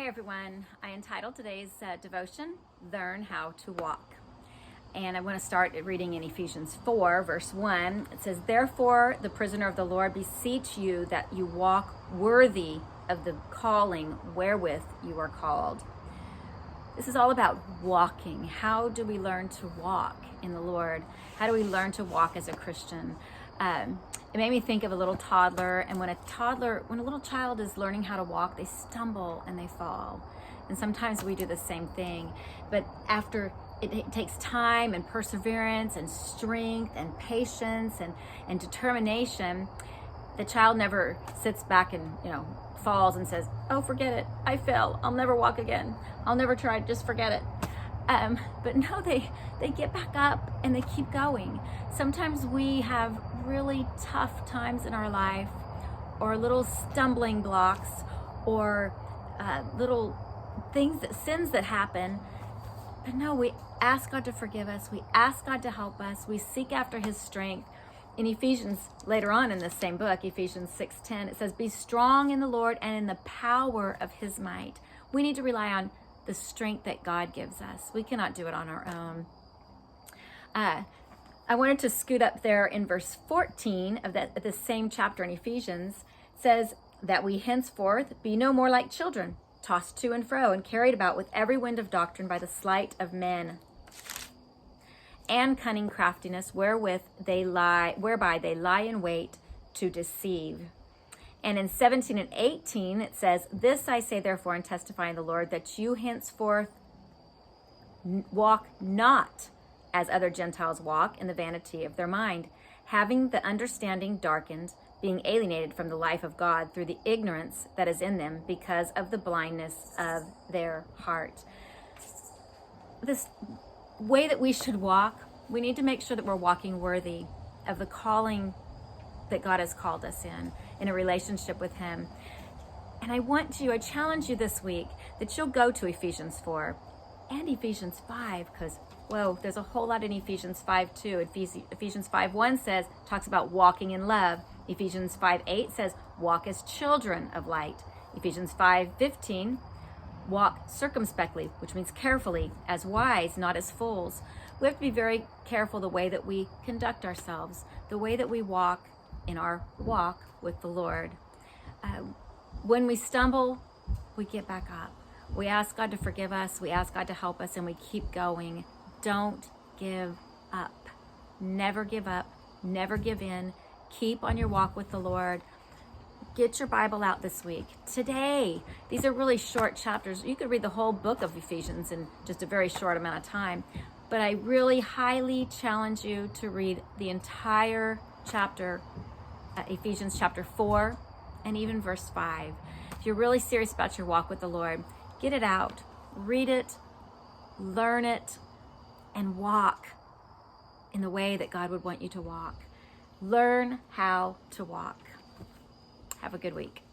everyone. I entitled today's devotion, Learn How to Walk. And I want to start reading in Ephesians 4, verse 1. It says, "Therefore, the prisoner of the Lord, beseech you that you walk worthy of the calling wherewith you are called." This is all about walking. How do we learn to walk in the Lord? How do we learn to walk as a Christian? It made me think of a little toddler, and when a little child is learning how to walk, they stumble and they fall. And sometimes we do the same thing, but after it takes time and perseverance and strength and patience and determination, the child never sits back and falls and says, "Oh, forget it, I fell, I'll never walk again, I'll never try, just forget it." But no, they get back up and they keep going. Sometimes we have really tough times in our life, or little stumbling blocks, or little sins that happen. But no, we ask God to forgive us. We ask God to help us. We seek after His strength. In Ephesians, later on in this same book, Ephesians 6:10, it says, "Be strong in the Lord and in the power of His might." We need to rely on the strength that God gives us. We cannot do it on our own. I wanted to scoot up there in verse 14 of the same chapter in Ephesians. It says that we henceforth be no more like children, tossed to and fro and carried about with every wind of doctrine by the sleight of men and cunning craftiness whereby they lie in wait to deceive. And in 17 and 18, it says, "This I say therefore and testify in the Lord, that you henceforth walk not as other Gentiles walk, in the vanity of their mind, having the understanding darkened, being alienated from the life of God through the ignorance that is in them because of the blindness of their heart." This way that we should walk, we need to make sure that we're walking worthy of the calling that God has called us in a relationship with Him. And I challenge you this week that you'll go to Ephesians 4 and Ephesians 5, because there's a whole lot in Ephesians 5 too. Ephesians 5:1 talks about walking in love. Ephesians 5:8 says, walk as children of light. Ephesians 5:15, walk circumspectly, which means carefully, as wise, not as fools. We have to be very careful the way that we conduct ourselves, the way that we walk in our walk with the Lord. When we stumble, we get back up. We ask God to forgive us. We ask God to help us, and we keep going. Don't give up. Never give up. Never give in. Keep on your walk with the Lord. Get your Bible out this week. Today, these are really short chapters. You could read the whole book of Ephesians in just a very short amount of time. But I really highly challenge you to read the entire chapter, Ephesians chapter 4, and even verse 5. If you're really serious about your walk with the Lord, get it out, read it, learn it, and walk in the way that God would want you to walk. Learn how to walk. Have a good week.